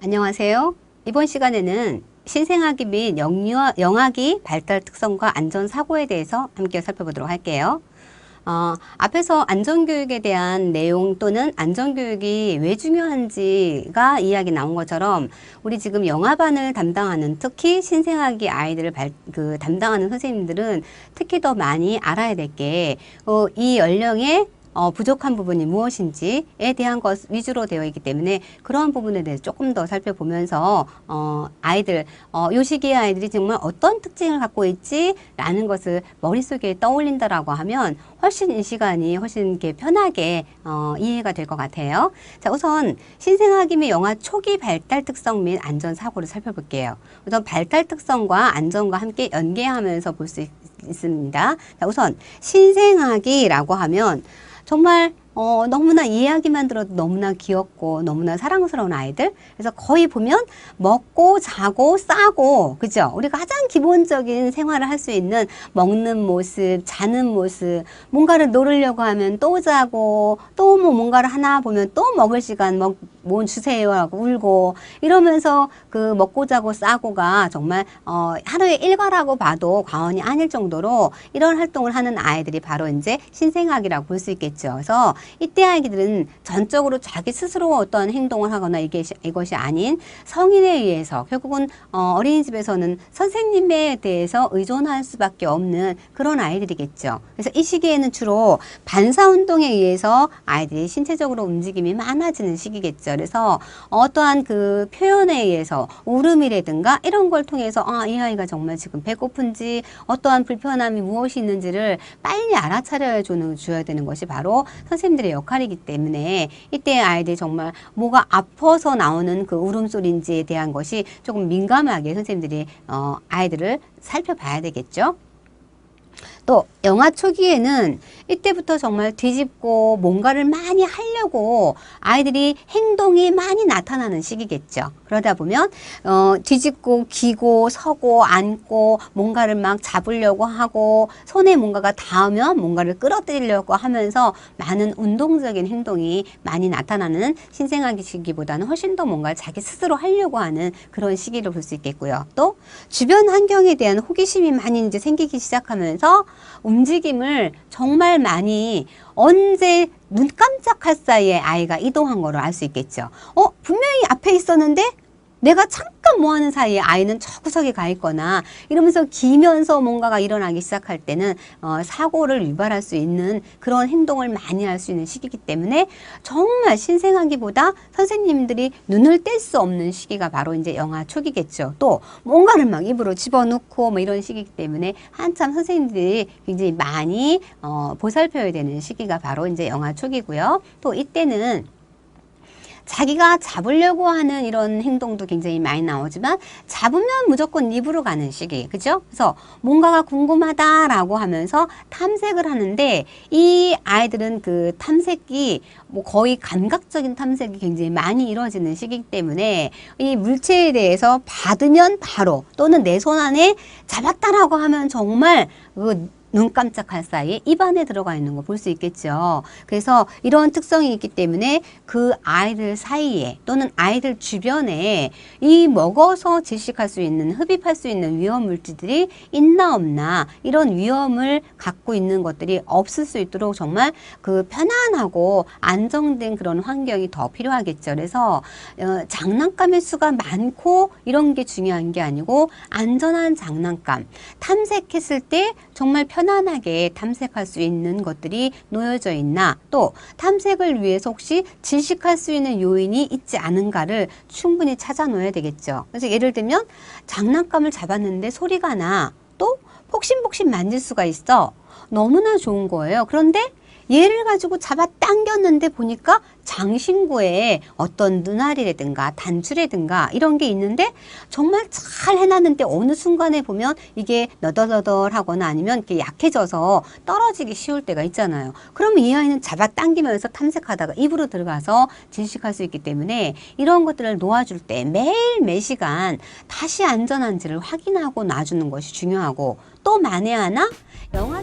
안녕하세요. 이번 시간에는 신생아기 및 영아기 발달 특성과 안전사고에 대해서 함께 살펴보도록 할게요. 앞에서 안전교육에 대한 내용 또는 안전교육이 왜 중요한지가 이야기 나온 것처럼 우리 지금 영아반을 담당하는 특히 신생아기 아이들을 담당하는 선생님들은 특히 더 많이 알아야 될 게 이 연령에 부족한 부분이 무엇인지에 대한 것 위주로 되어 있기 때문에 그러한 부분에 대해서 조금 더 살펴보면서 아이들, 요 시기의 아이들이 정말 어떤 특징을 갖고 있지라는 것을 머릿속에 떠올린다라고 하면 훨씬 이 시간이 훨씬 이렇게 편하게 이해가 될 것 같아요. 자, 우선 신생아기 및 영아 초기 발달 특성 및 안전 사고를 살펴볼게요. 우선 발달 특성과 안전과 함께 연계하면서 볼 수 있습니다. 자, 우선 신생아기라고 하면 정말 너무나 이야기만 들어도 너무나 귀엽고 너무나 사랑스러운 아이들. 그래서 거의 보면 먹고 자고 싸고, 그죠? 우리가 가장 기본적인 생활을 할 수 있는 먹는 모습, 자는 모습, 뭔가를 놀으려고 하면 또 자고, 또 뭔가를 하나 보면 또 먹을 시간, 뭐 주세요 하고 울고, 이러면서 그 먹고 자고 싸고가 정말 하루의 일과라고 봐도 과언이 아닐 정도로 이런 활동을 하는 아이들이 바로 이제 신생아기라고 볼 수 있겠죠. 그래서 이때 아이들은 전적으로 자기 스스로 어떤 행동을 하거나 이것이 아닌 성인에 의해서 결국은 어린이집에서는 선생님에 대해서 의존할 수밖에 없는 그런 아이들이겠죠. 그래서 이 시기에는 주로 반사운동에 의해서 아이들이 신체적으로 움직임이 많아지는 시기겠죠. 그래서 어떠한 그 표현에 의해서 울음이라든가 이런 걸 통해서 이 아이가 정말 지금 배고픈지 어떠한 불편함이 무엇이 있는지를 빨리 알아차려 줘야 되는 것이 바로 선생님들의 역할이기 때문에 이때 아이들이 정말 뭐가 아파서 나오는 그 울음소리인지에 대한 것이 조금 민감하게 선생님들이 아이들을 살펴봐야 되겠죠. 또 영아 초기에는 이때부터 정말 뒤집고 뭔가를 많이 하려고 아이들이 행동이 많이 나타나는 시기겠죠. 그러다 보면 뒤집고 기고 서고 앉고 뭔가를 막 잡으려고 하고 손에 뭔가가 닿으면 뭔가를 끌어들이려고 하면서 많은 운동적인 행동이 많이 나타나는 신생아기 시기보다는 훨씬 더 뭔가 자기 스스로 하려고 하는 그런 시기를 볼 수 있겠고요. 또 주변 환경에 대한 호기심이 많이 이제 생기기 시작하면서 움직임을 정말 많이 언제 눈 깜짝할 사이에 아이가 이동한 거를 알 수 있겠죠. 분명히 앞에 있었는데 내가 잠깐 뭐 하는 사이에 아이는 저 구석에 가 있거나 이러면서 기면서 뭔가가 일어나기 시작할 때는 사고를 유발할 수 있는 그런 행동을 많이 할 수 있는 시기이기 때문에 정말 신생아기보다 선생님들이 눈을 뗄 수 없는 시기가 바로 이제 영아 초기겠죠. 또 뭔가를 막 입으로 집어넣고 뭐 이런 시기이기 때문에 한참 선생님들이 굉장히 많이 보살펴야 되는 시기가 바로 이제 영아 초기고요. 또 이때는 자기가 잡으려고 하는 이런 행동도 굉장히 많이 나오지만 잡으면 무조건 입으로 가는 시기, 그죠? 그래서 뭔가가 궁금하다라고 하면서 탐색을 하는데 이 아이들은 그 탐색이 뭐 거의 감각적인 탐색이 굉장히 많이 이루어지는 시기이기 때문에 이 물체에 대해서 받으면 바로 또는 내 손 안에 잡았다라고 하면 정말 눈 깜짝할 사이에 입 안에 들어가 있는 거 볼 수 있겠죠. 그래서 이런 특성이 있기 때문에 그 아이들 사이에 또는 아이들 주변에 이 먹어서 질식할 수 있는 흡입할 수 있는 위험 물질들이 있나 없나 이런 위험을 갖고 있는 것들이 없을 수 있도록 정말 그 편안하고 안정된 그런 환경이 더 필요하겠죠. 그래서 장난감의 수가 많고 이런 게 중요한 게 아니고 안전한 장난감 탐색했을 때 정말 편안하게 탐색할 수 있는 것들이 놓여져 있나 또 탐색을 위해서 혹시 질식할 수 있는 요인이 있지 않은가를 충분히 찾아 놓아야 되겠죠. 그래서 예를 들면 장난감을 잡았는데 소리가 나 또 폭신폭신 만질 수가 있어. 너무나 좋은 거예요. 그런데 얘를 가지고 잡아 당겼는데 보니까 장신구에 어떤 눈알이라든가 단추라든가 이런 게 있는데 정말 잘 해놨는데 어느 순간에 보면 이게 너덜너덜하거나 아니면 이렇게 약해져서 떨어지기 쉬울 때가 있잖아요. 그러면 이 아이는 잡아 당기면서 탐색하다가 입으로 들어가서 질식할 수 있기 때문에 이런 것들을 놓아줄 때 매일 매시간 다시 안전한지를 확인하고 놔주는 것이 중요하고 또 만에 하나 영아